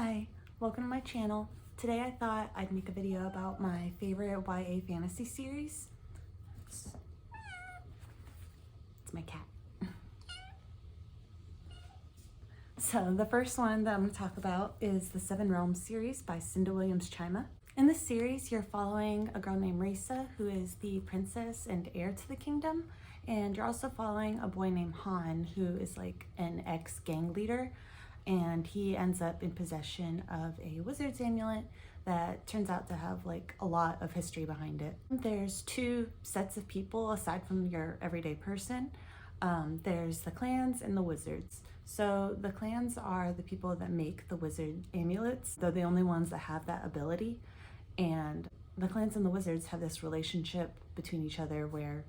Hi, welcome to my channel. Today I thought I'd make a video about my favorite YA fantasy series. It's my cat. So the first one that I'm going to talk about is the Seven Realms series by Cinda Williams-Chima. In this series, you're following a girl named Raysa, who is the princess and heir to the kingdom, and you're also following a boy named Han, who is like an ex-gang leader, and he ends up in possession of a wizard's amulet that turns out to have like a lot of history behind it. There's two sets of people aside from your everyday person. There's the clans and the wizards. So the clans are the people that make the wizard amulets. They're the only ones that have that ability. And the clans and the wizards have this relationship between each other where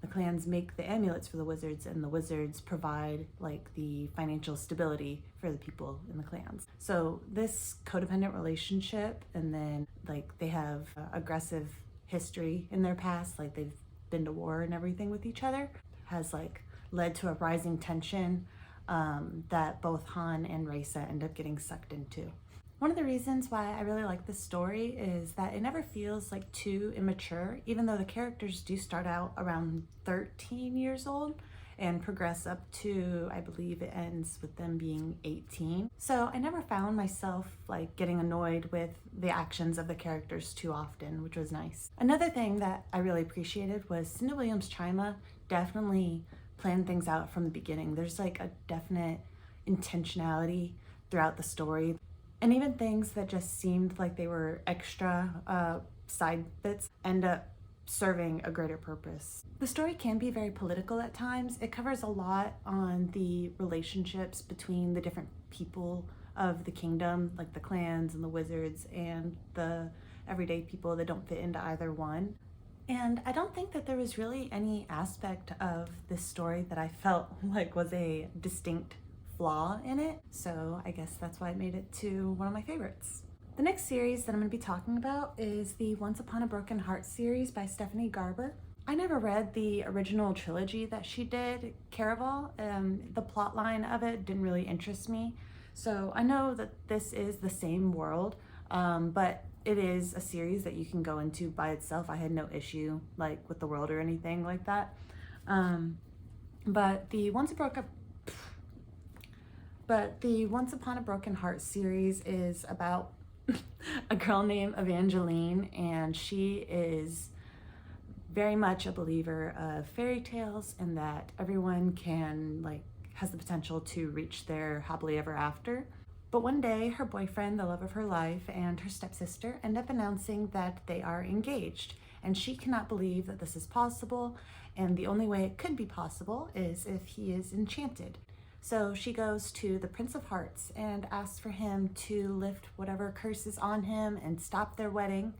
the clans make the amulets for the wizards and the wizards provide like the financial stability for the people in the clans. So this codependent relationship, and then like they have aggressive history in their past, like they've been to war and everything with each other, has like led to a rising tension that both Han and Raysa end up getting sucked into. One of the reasons why I really like this story is that it never feels like too immature, even though the characters do start out around 13 years old and progress up to, I believe it ends with them being 18. So I never found myself like getting annoyed with the actions of the characters too often, which was nice. Another thing that I really appreciated was Cinda Williams-Chima definitely planned things out from the beginning. There's like a definite intentionality throughout the story. And even things that just seemed like they were extra side bits end up serving a greater purpose. The story can be very political at times. It covers a lot on the relationships between the different people of the kingdom, like the clans and the wizards and the everyday people that don't fit into either one. And I don't think that there was really any aspect of this story that I felt like was a distinct flaw in it, so I guess that's why it made it to one of my favorites. The next series that I'm going to be talking about is the Once Upon a Broken Heart series by Stephanie Garber. I never read the original trilogy that she did, Caraval. The plot line of it didn't really interest me, so I know that this is the same world, but it is a series that you can go into by itself. I had no issue like with the world or anything like that, but the Once Upon a Broken Heart series is about a girl named Evangeline, and she is very much a believer of fairy tales and that everyone has the potential to reach their happily ever after. But one day, her boyfriend, the love of her life, and her stepsister end up announcing that they are engaged, and she cannot believe that this is possible, and the only way it could be possible is if he is enchanted. So she goes to the Prince of Hearts and asks for him to lift whatever curse is on him and stop their wedding.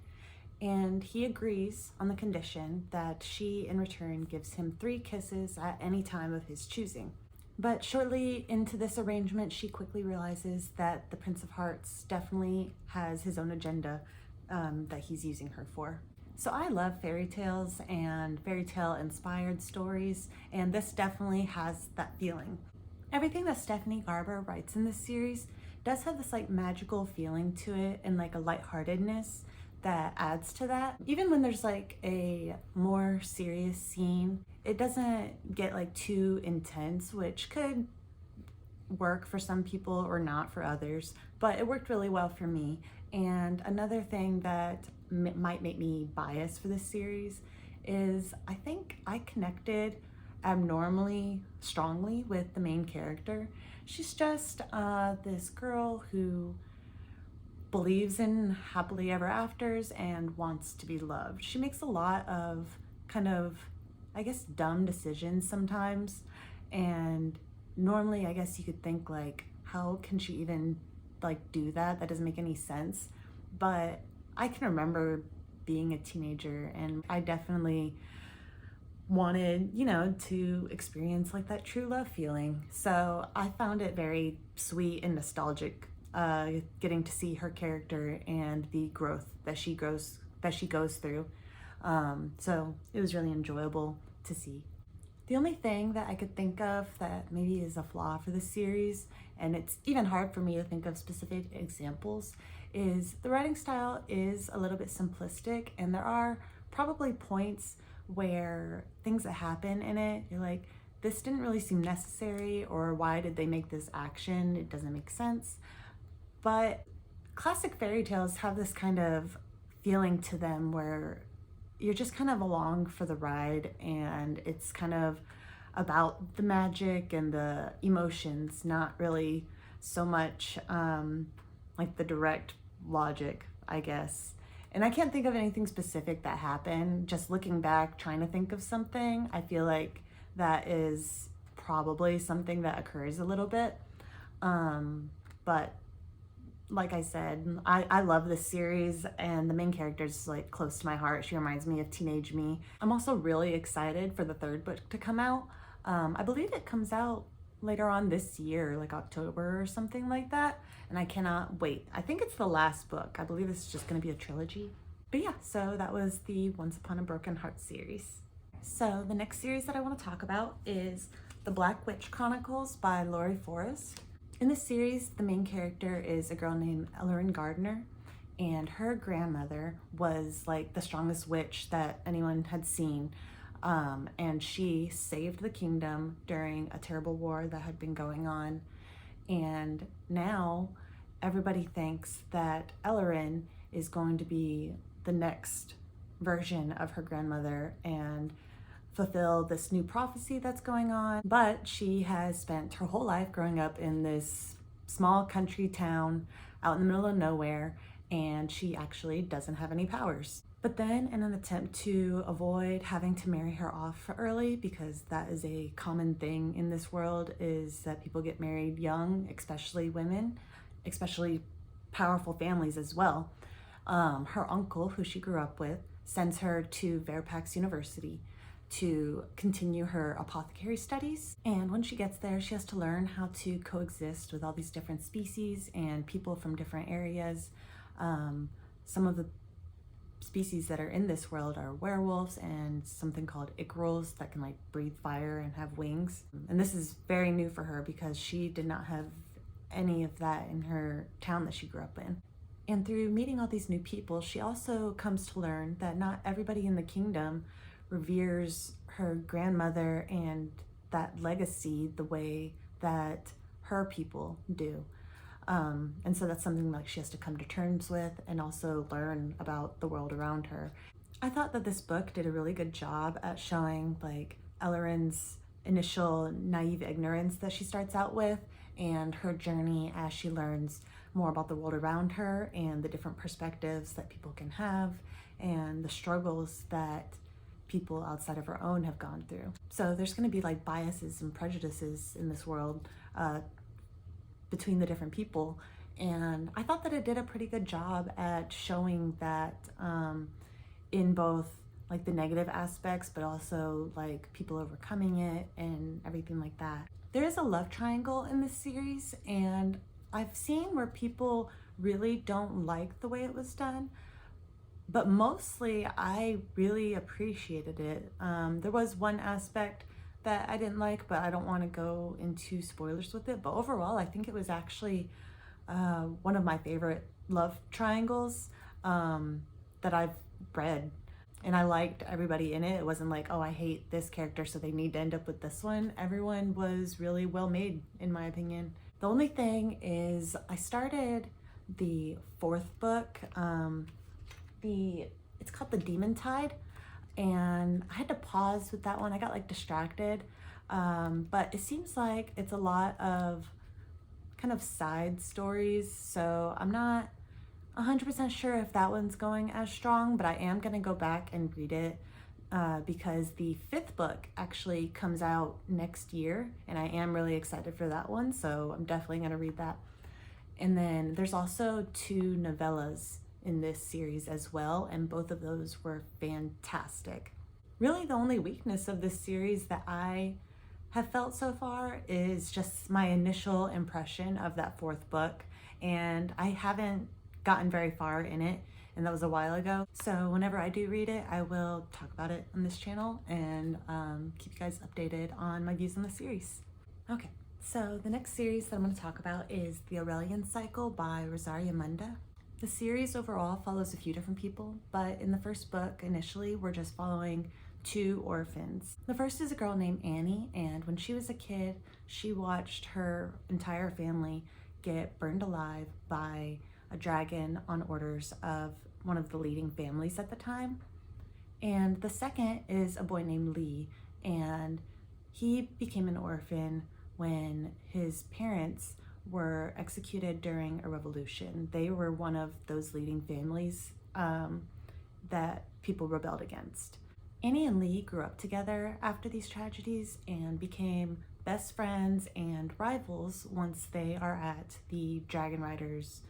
And he agrees on the condition that she, in return, gives him 3 kisses at any time of his choosing. But shortly into this arrangement, she quickly realizes that the Prince of Hearts definitely has his own agenda that he's using her for. So I love fairy tales and fairy tale inspired stories, and this definitely has that feeling. Everything that Stephanie Garber writes in this series does have this like magical feeling to it and like a lightheartedness that adds to that. Even when there's like a more serious scene, it doesn't get like too intense, which could work for some people or not for others, but it worked really well for me. And another thing that might make me biased for this series is I think I connected abnormally strongly with the main character. She's just this girl who believes in happily ever afters and wants to be loved. She makes a lot of kind of, I guess, dumb decisions sometimes, and normally I guess you could think like, how can she even like do that? That doesn't make any sense. But I can remember being a teenager and I definitely wanted, to experience like that true love feeling. So I found it very sweet and nostalgic, getting to see her character and the growth that she goes through. So it was really enjoyable to see. The only thing that I could think of that maybe is a flaw for the series, and it's even hard for me to think of specific examples, is the writing style is a little bit simplistic, and there are probably points where things that happen in it, you're like, this didn't really seem necessary, or why did they make this action? It doesn't make sense. But classic fairy tales have this kind of feeling to them where you're just kind of along for the ride, and it's kind of about the magic and the emotions, not really so much like the direct logic, I guess. And I can't think of anything specific that happened. Just looking back, trying to think of something, I feel like that is probably something that occurs a little bit. But like I said, I love this series, and the main character is like close to my heart. She reminds me of teenage me. I'm also really excited for the third book to come out. I believe it comes out later on this year, like October or something like that, and I cannot wait. I think it's the last book. I believe it's just going to be a trilogy. But yeah, so that was the Once Upon a Broken Heart series. So the next series that I want to talk about is The Black Witch Chronicles by Laurie Forest. In this series, the main character is a girl named Ellerin Gardner, and her grandmother was like the strongest witch that anyone had seen. And she saved the kingdom during a terrible war that had been going on. And now everybody thinks that Ellerin is going to be the next version of her grandmother and fulfill this new prophecy that's going on. But she has spent her whole life growing up in this small country town out in the middle of nowhere, and she actually doesn't have any powers. But then, in an attempt to avoid having to marry her off early, because that is a common thing in this world, is that people get married young, especially women, especially powerful families as well. Her uncle, who she grew up with, sends her to Verpax University to continue her apothecary studies. And when she gets there, she has to learn how to coexist with all these different species and people from different areas. Some of the species that are in this world are werewolves and something called ichorals that can like breathe fire and have wings. And this is very new for her because she did not have any of that in her town that she grew up in. And through meeting all these new people, she also comes to learn that not everybody in the kingdom reveres her grandmother and that legacy the way that her people do. And so that's something like she has to come to terms with and also learn about the world around her. I thought that this book did a really good job at showing like Ellerin's initial naive ignorance that she starts out with and her journey as she learns more about the world around her and the different perspectives that people can have and the struggles that people outside of her own have gone through. So there's going to be like biases and prejudices in this world between the different people, and I thought that it did a pretty good job at showing that in both like the negative aspects but also like people overcoming it and everything like that. There is a love triangle in this series, and I've seen where people really don't like the way it was done, but mostly I really appreciated it. There was one aspect that I didn't like, but I don't want to go into spoilers with it. But overall, I think it was actually one of my favorite love triangles that I've read. And I liked everybody in it. It wasn't like, oh, I hate this character, so they need to end up with this one. Everyone was really well made, in my opinion. The only thing is I started the fourth book. It's called The Demon Tide, and I had to pause with that one. I got like distracted, but it seems like it's a lot of kind of side stories, so I'm not 100% sure if that one's going as strong, but I am gonna go back and read it because the fifth book actually comes out next year, and I am really excited for that one, so I'm definitely gonna read that. And then there's also 2 novellas in this series as well, and both of those were fantastic. Really, the only weakness of this series that I have felt so far is just my initial impression of that fourth book, and I haven't gotten very far in it, and that was a while ago. So whenever I do read it, I will talk about it on this channel and keep you guys updated on my views on the series. Okay, so the next series that I'm going to talk about is The Aurelian Cycle by Rosaria Munda. The series overall follows a few different people, but in the first book, initially, we're just following two orphans. The first is a girl named Annie, and when she was a kid, she watched her entire family get burned alive by a dragon on orders of one of the leading families at the time. And the second is a boy named Lee, and he became an orphan when his parents were executed during a revolution. They were one of those leading families that people rebelled against. Annie and Lee grew up together after these tragedies and became best friends and rivals once they are at the Dragon Riders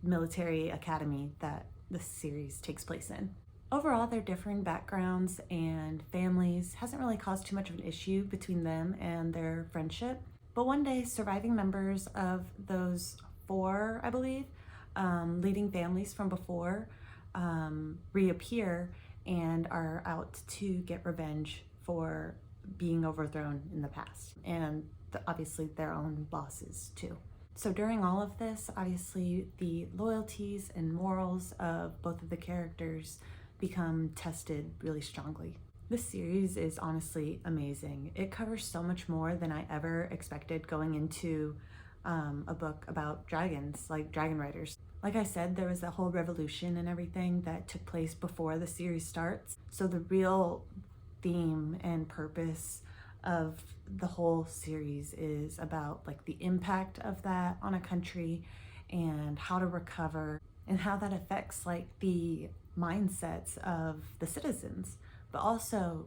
military academy that the series takes place in. Overall, their differing backgrounds and families hasn't really caused too much of an issue between them and their friendship. But one day, surviving members of those four, I believe, leading families from before reappear and are out to get revenge for being overthrown in the past, and obviously their own bosses too. So during all of this, obviously the loyalties and morals of both of the characters become tested really strongly. This series is honestly amazing. It covers so much more than I ever expected going into a book about dragons, like Dragon Riders. Like I said, there was that whole revolution and everything that took place before the series starts. So the real theme and purpose of the whole series is about the impact of that on a country and how to recover and how that affects the mindsets of the citizens. But also,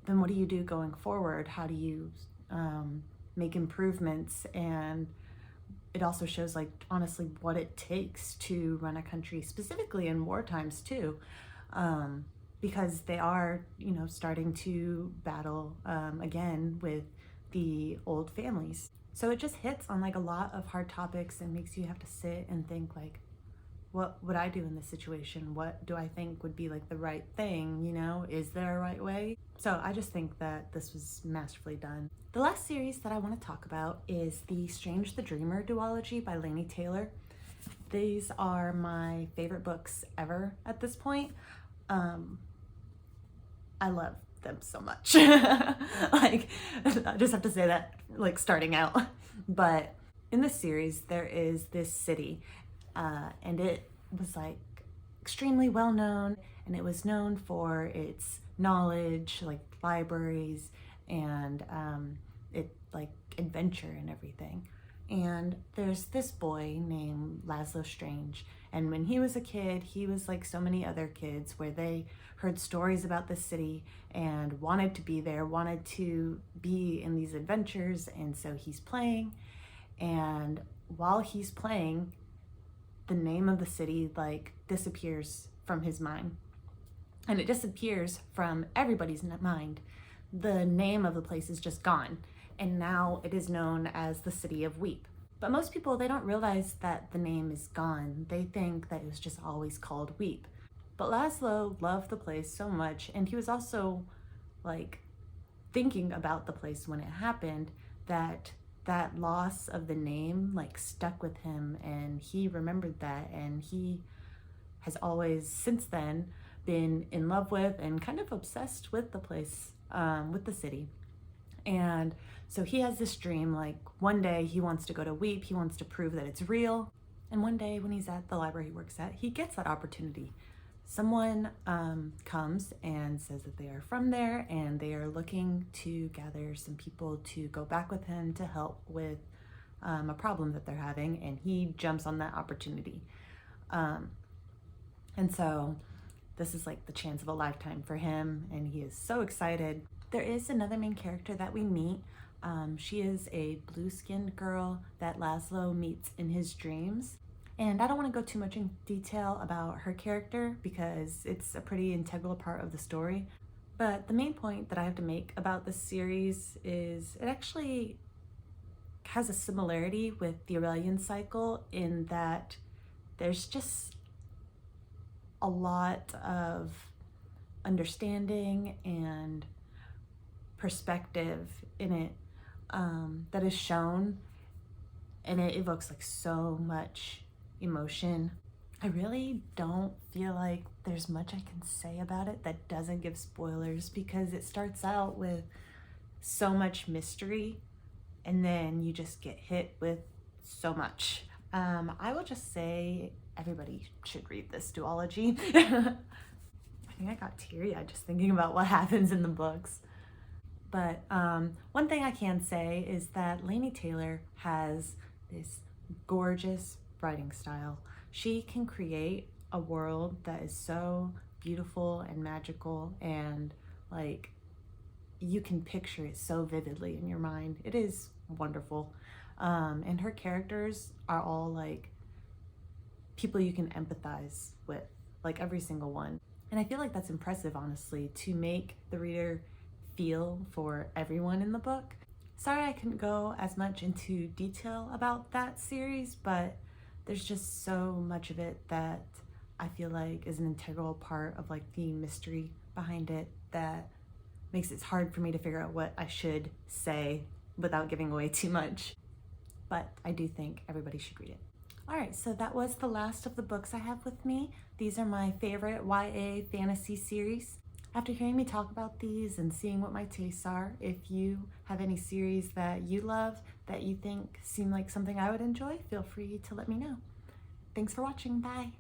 then what do you do going forward? How do you make improvements? And it also shows honestly what it takes to run a country, specifically in war times too, because they are starting to battle again with the old families. So it just hits on a lot of hard topics and makes you have to sit and think what would I do in this situation? What do I think would be the right thing? Is there a right way? So I just think that this was masterfully done. The last series that I want to talk about is the Strange the Dreamer duology by Laini Taylor. These are my favorite books ever at this point. I love them so much. I just have to say that starting out. But in this series, there is this city, and it was extremely well known, and it was known for its knowledge, libraries, and adventure and everything. And there's this boy named Laszlo Strange, and when he was a kid, he was like so many other kids where they heard stories about this city and wanted to be there, wanted to be in these adventures, and so he's playing, and while he's playing, the name of the city disappears from his mind, and it disappears from everybody's mind. The name of the place is just gone, and now it is known as the City of Weep. But most people, they don't realize that the name is gone. They think that it was just always called Weep. But Laszlo loved the place so much, and he was also thinking about the place when it happened, that loss of the name stuck with him, and he remembered that, and he has always since then been in love with and kind of obsessed with the place, with the city. And so he has this dream, one day he wants to go to Weep, he wants to prove that it's real. And one day when he's at the library he works at, he gets that opportunity. Someone comes and says that they are from there, and they are looking to gather some people to go back with him to help with a problem that they're having, and he jumps on that opportunity. And so this is the chance of a lifetime for him, and he is so excited. There is another main character that we meet. She is a blue-skinned girl that Laszlo meets in his dreams. And I don't want to go too much in detail about her character because it's a pretty integral part of the story. But the main point that I have to make about this series is it actually has a similarity with the Aurelian Cycle in that there's just a lot of understanding and perspective in it that is shown, and it evokes like so much emotion. I really don't feel like there's much I can say about it that doesn't give spoilers, because it starts out with so much mystery and then you just get hit with so much. I will just say everybody should read this duology. I think I got teary-eyed just thinking about what happens in the books. But one thing I can say is that Laini Taylor has this gorgeous writing style. She can create a world that is so beautiful and magical, and like you can picture it so vividly in your mind. It is wonderful. And her characters are all like people you can empathize with, like every single one. And I feel like that's impressive, honestly, to make the reader feel for everyone in the book. Sorry I couldn't go as much into detail about that series, but there's just so much of it that I feel like is an integral part of like the mystery behind it that makes it hard for me to figure out what I should say without giving away too much. But I do think everybody should read it. All right, so that was the last of the books I have with me. These are my favorite YA fantasy series. After hearing me talk about these and seeing what my tastes are, if you have any series that you love that you think seem like something I would enjoy, feel free to let me know. Thanks for watching. Bye.